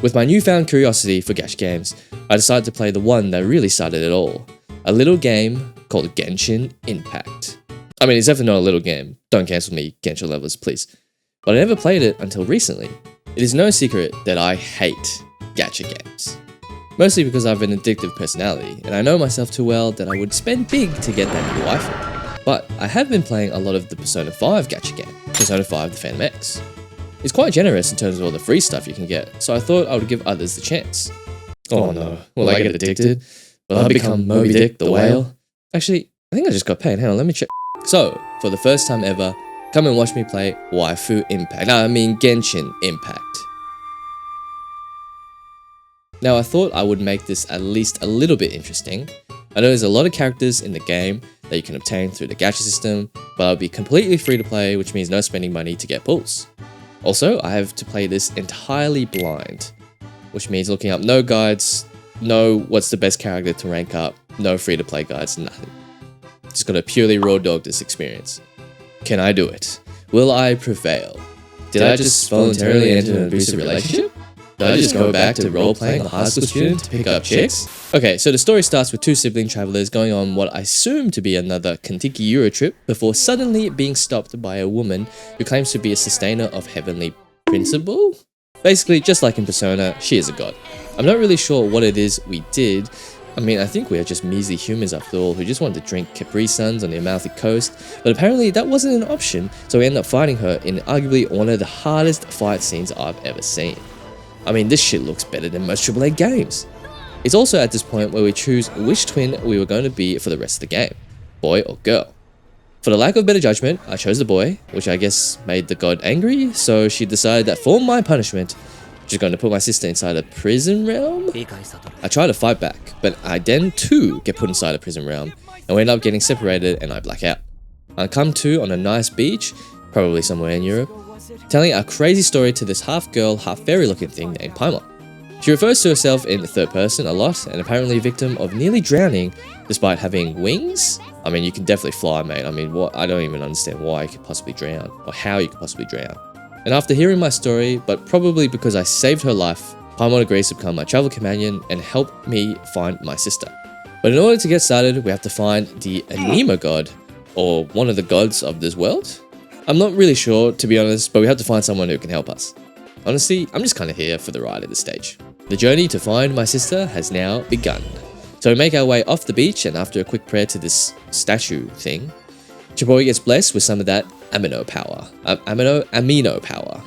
With my newfound curiosity for gacha games, I decided to play the one that really started it all. A little game called Genshin Impact. I mean, it's definitely not a little game. Don't cancel me, Genshin lovers, please. But I never played it until recently. It is no secret that I hate gacha games. Mostly because I have an addictive personality, and I know myself too well that I would spend big to get that new iPhone. But I have been playing a lot of the Persona 5 gacha game, Persona 5 The Phantom X. It's quite generous in terms of all the free stuff you can get, so I thought I would give others the chance. Oh no, will I get addicted? Will I become Moby Dick the whale? Actually, I think I just got paid. Hang on, let me check. So, for the first time ever, come and watch me play Genshin Impact. Now, I thought I would make this at least a little bit interesting. I know there's a lot of characters in the game that you can obtain through the gacha system, but I'll be completely free to play, which means no spending money to get pulls. Also, I have to play this entirely blind, which means looking up no guides, no what's the best character to rank up, no free to play guides, nothing. Just gotta purely raw dog this experience. Can I do it? Will I prevail? Did I just voluntarily enter an abusive relationship? Did I just go back to role-playing a high school student to pick up chicks? Okay, so the story starts with two sibling travelers going on what I assume to be another Kentucky Euro trip before suddenly being stopped by a woman who claims to be a sustainer of heavenly principle? Basically, just like in Persona, she is a god. I'm not really sure what it is we did. I mean, I think we are just measly humans after all who just wanted to drink Capri Suns on the Amalfi Coast, but apparently that wasn't an option, so we ended up fighting her in arguably one of the hardest fight scenes I've ever seen. I mean, this shit looks better than most AAA games. It's also at this point where we choose which twin we were going to be for the rest of the game, boy or girl. For the lack of better judgment, I chose the boy, which I guess made the god angry, so she decided that for my punishment, she's going to put my sister inside a prison realm? I try to fight back, but I then too get put inside a prison realm, and we end up getting separated and I black out. I come to on a nice beach, probably somewhere in Europe, telling a crazy story to this half girl, half fairy looking thing named Paimon. She refers to herself in the third person a lot, and apparently a victim of nearly drowning despite having wings. I mean, you can definitely fly, mate. I mean, what? I don't even understand why you could possibly drown, or how you could possibly drown. And after hearing my story, but probably because I saved her life, Paimon agrees to become my travel companion and help me find my sister. But in order to get started, we have to find the Anima god, or one of the gods of this world. I'm not really sure, to be honest, but we have to find someone who can help us. Honestly, I'm just kind of here for the ride at this stage. The journey to find my sister has now begun. So we make our way off the beach, and after a quick prayer to this statue thing, Chibori gets blessed with some of that amino power. Amino power.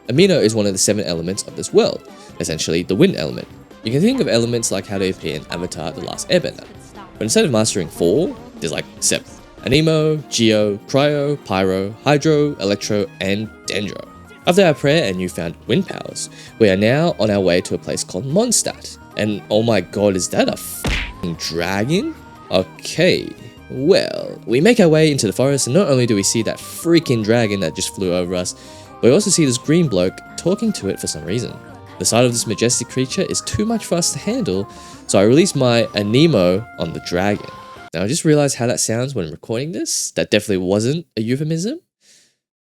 Amino is one of the 7 elements of this world, essentially the wind element. You can think of elements like how they appear in Avatar: The Last Airbender. But instead of mastering 4, there's like 7. Anemo, Geo, Cryo, Pyro, Hydro, Electro, and Dendro. After our prayer and newfound wind powers, we are now on our way to a place called Mondstadt. And oh my god, is that a f***ing dragon? Okay, well, we make our way into the forest, and not only do we see that freaking dragon that just flew over us, but we also see this green bloke talking to it for some reason. The sight of this majestic creature is too much for us to handle, so I release my Anemo on the dragon. Now, I just realized how that sounds when recording this. That definitely wasn't a euphemism.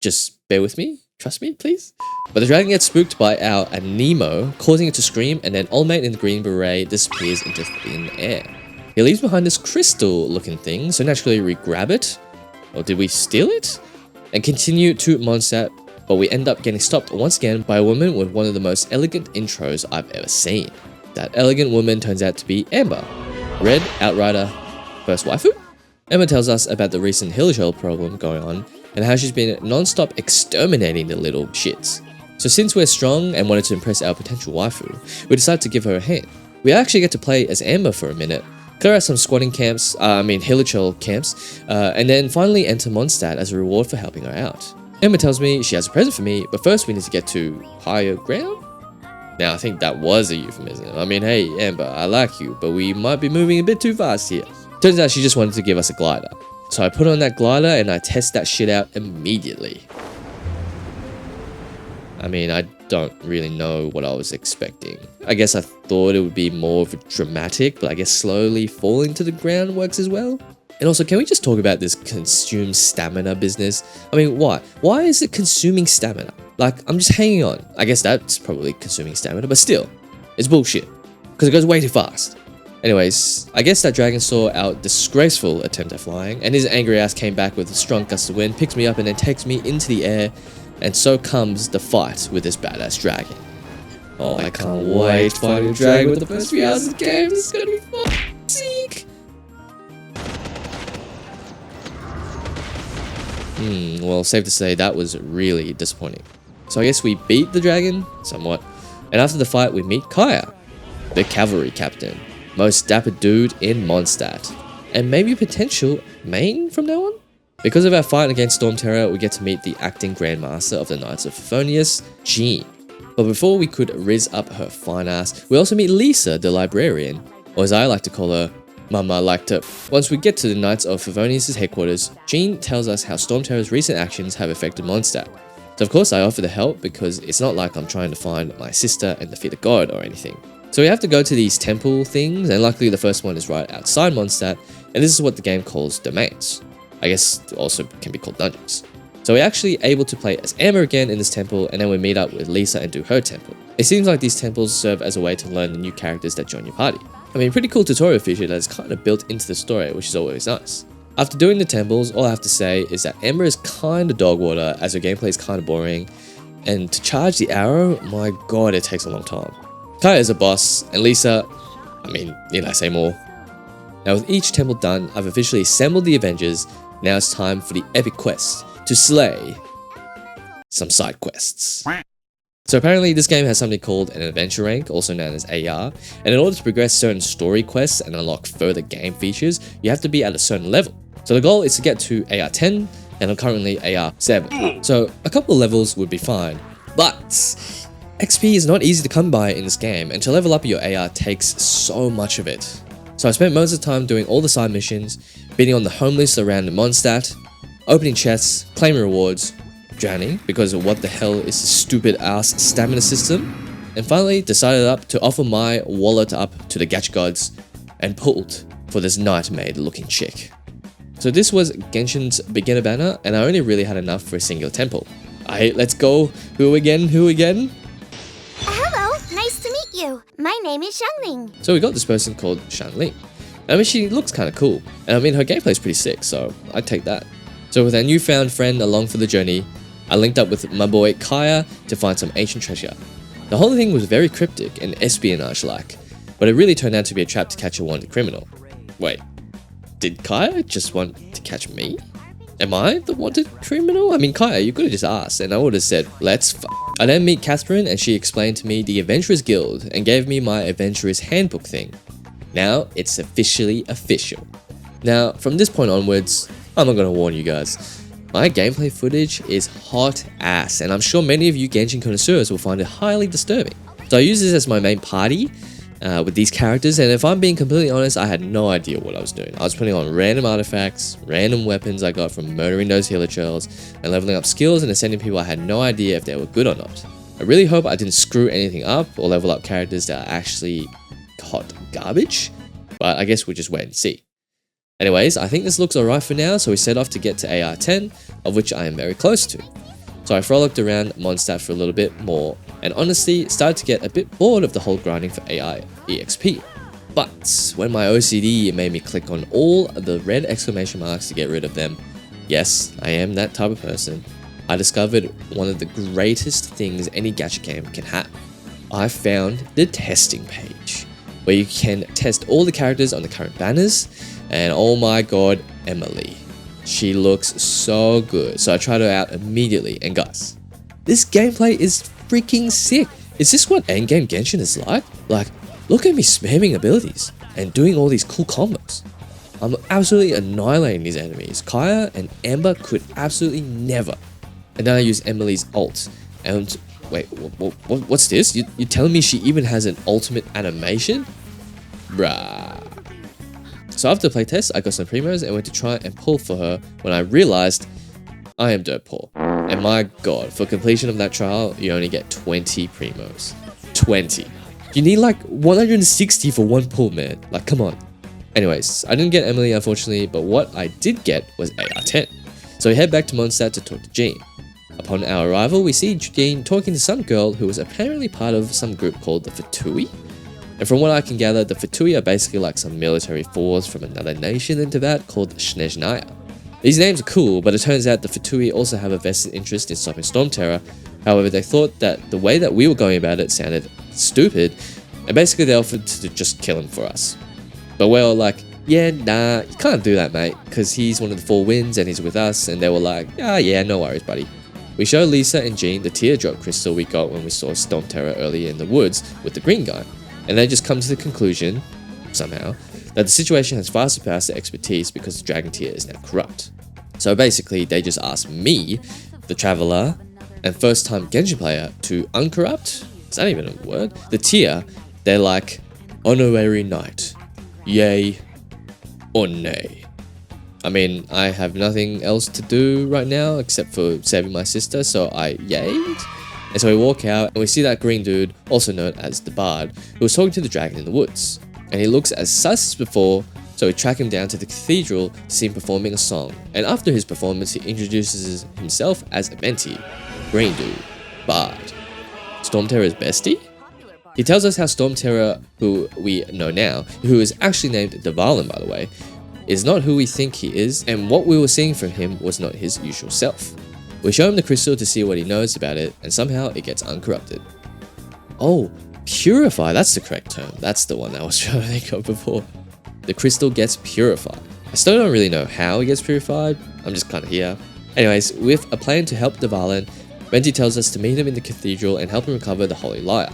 Just bear with me. Trust me, please. But the dragon gets spooked by our Anemo, causing it to scream, and then Old Mate in the green beret disappears into thin air. He leaves behind this crystal-looking thing, so naturally we grab it. Or did we steal it? And continue to Mondstadt, but we end up getting stopped once again by a woman with one of the most elegant intros I've ever seen. That elegant woman turns out to be Amber, Red Outrider, first waifu? Emma tells us about the recent hillshell problem going on and how she's been non-stop exterminating the little shits. So since we're strong and wanted to impress our potential waifu, we decided to give her a hand. We actually get to play as Amber for a minute, clear out some squatting camps, hillshell camps, and then finally enter Mondstadt as a reward for helping her out. Emma tells me she has a present for me, but first we need to get to higher ground? Now, I think that was a euphemism. I mean, hey, Amber, I like you, but we might be moving a bit too fast here. Turns out she just wanted to give us a glider. So I put on that glider and I test that shit out immediately. I mean, I don't really know what I was expecting. I guess I thought it would be more of a dramatic, but I guess slowly falling to the ground works as well. And also, can we just talk about this consume stamina business? I mean, why? Why is it consuming stamina? Like, I'm just hanging on. I guess that's probably consuming stamina, but still, it's bullshit. Because it goes way too fast. Anyways, I guess that dragon saw our disgraceful attempt at flying, and his angry ass came back with a strong gust of wind, picks me up, and then takes me into the air, and so comes the fight with this badass dragon. Oh, I can't wait to fight a dragon with the first few hours of the game. This is gonna be fucking sick. Well, safe to say that was really disappointing. So I guess we beat the dragon, somewhat, and after the fight we meet Kaya, the cavalry captain, most dapper dude in Mondstadt, and maybe potential main from now on? Because of our fight against Storm Terror, we get to meet the acting Grandmaster of the Knights of Favonius, Jean. But before we could rizz up her fine ass, we also meet Lisa, the librarian, or as I like to call her, Mama liked her. Once we get to the Knights of Favonius' headquarters, Jean tells us how Storm Terror's recent actions have affected Mondstadt. So of course I offer the help because it's not like I'm trying to find my sister and defeat a god or anything. So we have to go to these temple things, and luckily the first one is right outside Mondstadt, and this is what the game calls domains. I guess also can be called dungeons. So we're actually able to play as Amber again in this temple, and then we meet up with Lisa and do her temple. It seems like these temples serve as a way to learn the new characters that join your party. I mean, pretty cool tutorial feature that is kind of built into the story, which is always nice. After doing the temples, all I have to say is that Amber is kind of dog water, as her gameplay is kind of boring, and to charge the arrow, my god, it takes a long time. Kaya is a boss, and Lisa, I mean, need I say more? Now with each temple done, I've officially assembled the Avengers. Now it's time for the epic quest to slay some side quests. So apparently this game has something called an adventure rank, also known as AR, and in order to progress certain story quests and unlock further game features, you have to be at a certain level. So the goal is to get to AR 10, and I'm currently AR 7. So a couple of levels would be fine, but XP is not easy to come by in this game, and to level up your AR takes so much of it. So I spent most of the time doing all the side missions, beating on the homeless around Mondstadt, opening chests, claiming rewards, drowning because of what the hell is this stupid ass stamina system, and finally decided to offer my wallet up to the gacha gods and pulled for this knight maid looking chick. So this was Genshin's beginner banner, and I only really had enough for a singular temple. Alright, let's go. Who again? Hello, nice to meet you. My name is Xiangling. So we got this person called Xiangling. I mean, she looks kind of cool, and I mean her gameplay is pretty sick, so I'd take that. So with our newfound friend along for the journey, I linked up with my boy Kaya to find some ancient treasure. The whole thing was very cryptic and espionage-like, but it really turned out to be a trap to catch a wanted criminal. Wait, did Kaya just want to catch me? Am I the wanted criminal? I mean, Kaya, you could have just asked, and I would have said, let's f***. I then meet Catherine, and she explained to me the Adventurers Guild and gave me my Adventurers Handbook thing. Now, it's officially official. Now, from this point onwards, I'm not gonna warn you guys. My gameplay footage is hot ass, and I'm sure many of you Genshin connoisseurs will find it highly disturbing. So I use this as my main party with these characters, and if I'm being completely honest, I had no idea what I was doing. I was putting on random artifacts, random weapons I got from murdering those healer churls, and leveling up skills and ascending people I had no idea if they were good or not. I really hope I didn't screw anything up or level up characters that are actually hot garbage, but I guess we'll just wait and see. Anyways, I think this looks alright for now, so we set off to get to AR 10, of which I am very close to. So I frolicked around Mondstadt for a little bit more, and honestly started to get a bit bored of the whole grinding for AR EXP. But when my OCD made me click on all the red exclamation marks to get rid of them, yes, I am that type of person, I discovered one of the greatest things any gacha game can have. I found the testing page, where you can test all the characters on the current banners. And oh my god, Emily. She looks so good. So I tried her out immediately, and guys, this gameplay is freaking sick. Is this what endgame Genshin is like? Like, look at me spamming abilities and doing all these cool combos. I'm absolutely annihilating these enemies. Kaya and Amber could absolutely never. And then I use Emily's ult. And wait, what's this? You're telling me she even has an ultimate animation? Bruh. So after the playtest, I got some primos and went to try and pull for her when I realized I am dirt poor. And my god, for completion of that trial, you only get 20 primos. 20. You need like 160 for one pull, man. Like, come on. Anyways, I didn't get Emily, unfortunately, but what I did get was AR 10. So we head back to Mondstadt to talk to Jean. Upon our arrival, we see Jean talking to some girl who was apparently part of some group called the Fatui. And from what I can gather, the Fatui are basically like some military force from another nation in Tibet called Snezhnaya. These names are cool, but it turns out the Fatui also have a vested interest in stopping Storm Terror. However, they thought that the way that we were going about it sounded stupid, and basically they offered to just kill him for us. But we were like, yeah, nah, you can't do that, mate, because he's one of the 4 winds and he's with us. And they were like, yeah, no worries, buddy. We show Lisa and Jean the teardrop crystal we got when we saw Storm Terror earlier in the woods with the green guy. And they just come to the conclusion, somehow, that the situation has far surpassed their expertise because the dragon tier is now corrupt. So basically, they just asked me, the traveler, and first-time Genshin player, to uncorrupt? Is that even a word? The tier. They're like, honorary knight. Yay or nay. I mean, I have nothing else to do right now except for saving my sister, so I yayed. And so we walk out and we see that green dude, also known as the Bard, who was talking to the dragon in the woods. And he looks as sus as before, so we track him down to the cathedral to see him performing a song. And after his performance, he introduces himself as a mentee, green dude, Bard, Storm Terror's bestie? He tells us how Storm Terror, who we know now, who is actually named Dvalin by the way, is not who we think he is, and what we were seeing from him was not his usual self. We show him the crystal to see what he knows about it, and somehow it gets uncorrupted. Oh, purify, that's the correct term. That's the one I was trying to think of before. The crystal gets purified. I still don't really know how it gets purified, I'm just kind of here. Anyways, with a plan to help Dvalin, Venti tells us to meet him in the cathedral and help him recover the Holy Lyre,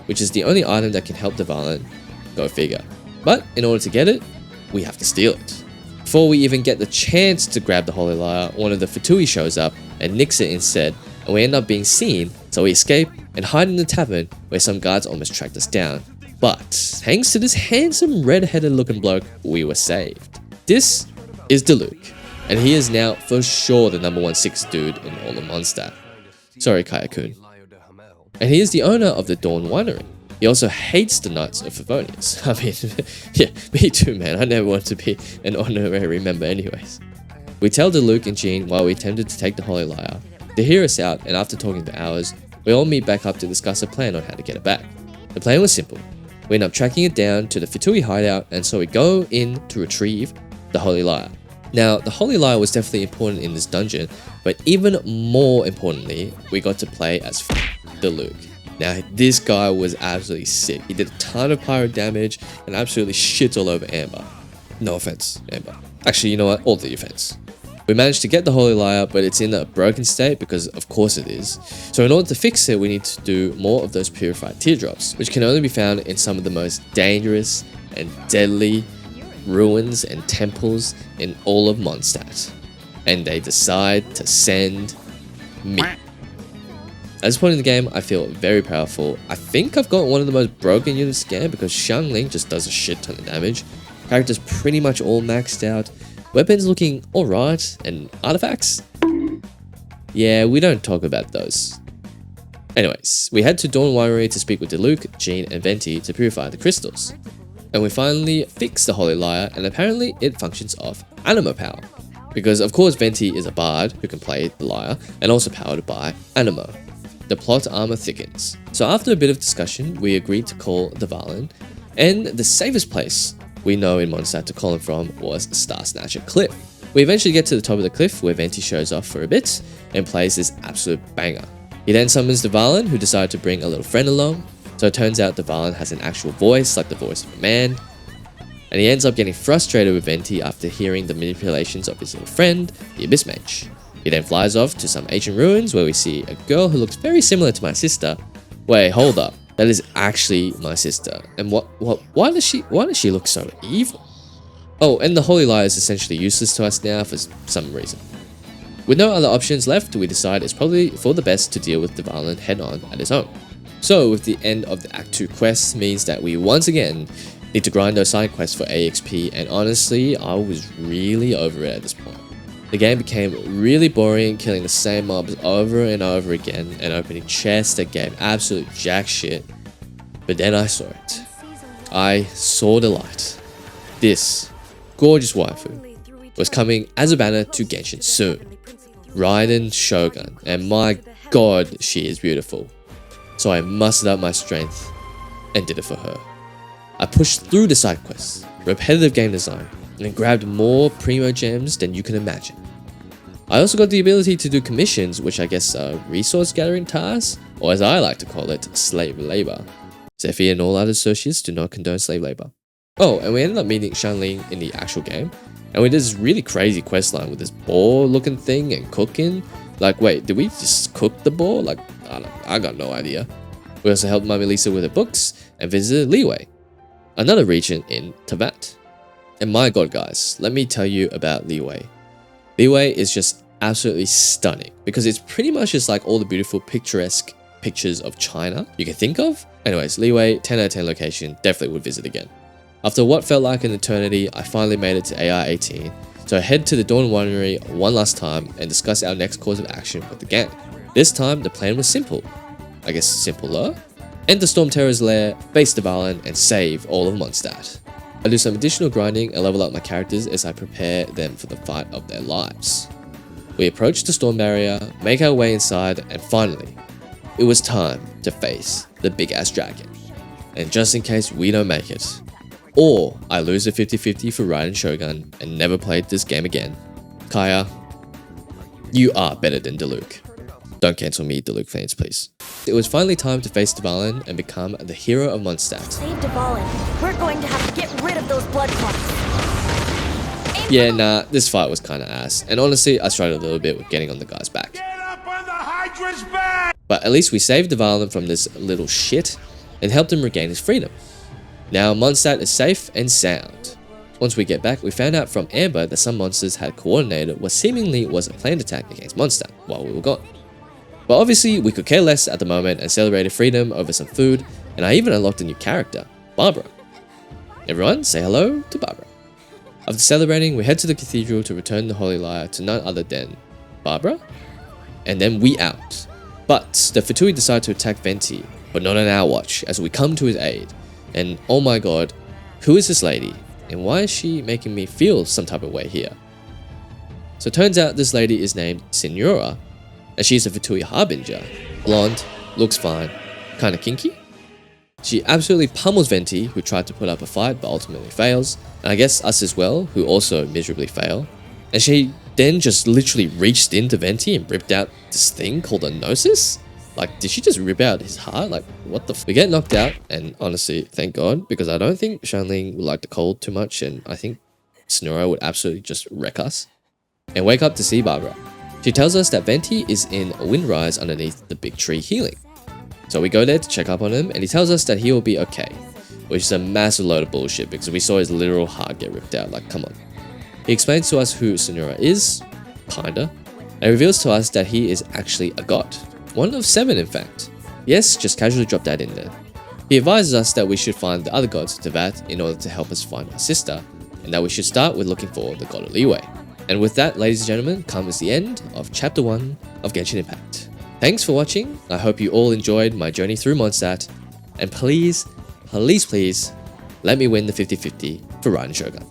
which is the only item that can help Dvalin, go figure. But in order to get it, we have to steal it. Before we even get the chance to grab the Holy Lyre, one of the Fatui shows up and nicks it instead, and we end up being seen, so we escape and hide in the tavern where some guards almost tracked us down. But thanks to this handsome red-headed looking bloke, we were saved. This is Diluc, and he is now for sure the number 6 dude in all of Mondstadt. Sorry, Kaya-kun. And he is the owner of the Dawn Winery. He also hates the Knights of Favonius. I mean, yeah, me too, man. I never wanted to be an honorary member anyways. We tell Diluc and Jean why we attempted to take the Holy Lyre. They hear us out, and after talking for hours, we all meet back up to discuss a plan on how to get it back. The plan was simple. We end up tracking it down to the Fatui hideout, and so we go in to retrieve the Holy Lyre. Now, the Holy Lyre was definitely important in this dungeon, but even more importantly, we got to play as Diluc. Now, this guy was absolutely sick. He did a ton of pyro damage and absolutely shit all over Amber. No offense, Amber. Actually, you know what? All the offense. We managed to get the Holy Lyre, but it's in a broken state because of course it is. So in order to fix it, we need to do more of those purified teardrops, which can only be found in some of the most dangerous and deadly ruins and temples in all of Mondstadt. And they decide to send me. At this point in the game, I feel very powerful. I think I've got one of the most broken units in the game because Xiangling just does a shit ton of damage. Characters pretty much all maxed out. Weapons looking alright, and artifacts? Yeah, we don't talk about those. Anyways, we head to Dawn Winery to speak with Diluc, Jean, and Venti to purify the crystals. And we finally fix the Holy Lyre, and apparently it functions off animo power. Because of course Venti is a bard who can play the lyre, and also powered by animo. The plot armor thickens. So after a bit of discussion, we agreed to call Dvalin, and the safest place we know in Mondstadt to call him from was Star Snatcher Cliff. We eventually get to the top of the cliff where Venti shows off for a bit and plays this absolute banger. He then summons Dvalin, who decided to bring a little friend along, so it turns out Dvalin has an actual voice like the voice of a man, and he ends up getting frustrated with Venti after hearing the manipulations of his little friend, the Abyss Mage. He then flies off to some ancient ruins where we see a girl who looks very similar to my sister. Wait, hold up. That is actually my sister. And why does she look so evil? Oh, and the Holy Lyre is essentially useless to us now for some reason. With no other options left, we decide it's probably for the best to deal with Dvalin head on at his own. So, with the end of the Act 2 quests means that we once again need to grind those side quests for AXP, and honestly, I was really over it at this point. The game became really boring, killing the same mobs over and over again, and opening chests that gave absolute jack shit. But then I saw it. I saw the light. This gorgeous waifu was coming as a banner to Genshin soon. Raiden Shogun, and my god, she is beautiful. So I mustered up my strength and did it for her. I pushed through the side quests, repetitive game design, and grabbed more primo gems than you can imagine. I also got the ability to do commissions, which I guess are resource gathering tasks, or as I like to call it, slave labor. Zephy and all other associates do not condone slave labor. Oh, and we ended up meeting Xiangling in the actual game, and we did this really crazy quest line with this boar looking thing and cooking. Like, wait, did we just cook the boar? Like, I got no idea. We also helped Mummy Lisa with her books and visited Liyue, another region in Teyvat. And my god guys, let me tell you about Liyue. Liyue is just absolutely stunning because it's pretty much just like all the beautiful picturesque pictures of China you can think of. Anyways, Liyue, 10 out of 10 location, definitely would visit again. After what felt like an eternity, I finally made it to AR-18, so I head to the Dawn Winery one last time and discuss our next course of action with the gang. This time, the plan was simple. I guess simpler? Enter Storm Terror's lair, face Dvalin, and save all of Mondstadt. I do some additional grinding and level up my characters as I prepare them for the fight of their lives. We approach the storm barrier, make our way inside, and finally, it was time to face the big ass dragon. And just in case we don't make it, or I lose a 50-50 for Raiden Shogun and never played this game again, Kaya, you are better than Diluc. Don't cancel me, Diluc fans, please. It was finally time to face Dvalin and become the hero of Mondstadt. Save Dvalin. We're going to have to get rid of those blood clots. Yeah, nah, this fight was kinda ass, and honestly, I struggled a little bit with getting on the guy's back. Get up on the Hydra's back! But at least we saved Dvalin from this little shit and helped him regain his freedom. Now Mondstadt is safe and sound. Once we get back, we found out from Amber that some monsters had coordinated what seemingly was a planned attack against Mondstadt while we were gone. But obviously, we could care less at the moment and celebrated freedom over some food, and I even unlocked a new character, Barbara. Everyone, say hello to Barbara. After celebrating, we head to the cathedral to return the Holy Lyre to none other than Barbara, and then we out. But the Fatui decide to attack Venti, but not on our watch, as we come to his aid. And oh my god, who is this lady? And why is she making me feel some type of way here? So it turns out this lady is named Signora, and she's a Fatui Harbinger. Blonde, looks fine, kinda kinky. She absolutely pummels Venti, who tried to put up a fight but ultimately fails, and I guess us as well, who also miserably fail. And she then just literally reached into Venti and ripped out this thing called a Gnosis? Like, did she just rip out his heart? Like, what the f? We get knocked out, and honestly, thank god, because I don't think Xiangling would like the cold too much, and I think Sonora would absolutely just wreck us. And wake up to see Barbara. She tells us that Venti is in a windrise underneath the big tree healing. So we go there to check up on him, and he tells us that he will be okay, which is a massive load of bullshit because we saw his literal heart get ripped out, like come on. He explains to us who Sonora is, kinda, and reveals to us that he is actually a god. One of 7 in fact. Yes, just casually drop that in there. He advises us that we should find the other gods of Teyvat in order to help us find our sister, and that we should start with looking for the god of Liyue. And with that, ladies and gentlemen, comes the end of Chapter 1 of Genshin Impact. Thanks for watching, I hope you all enjoyed my journey through Mondstadt, and please, please, please, let me win the 50-50 for Raiden Shogun.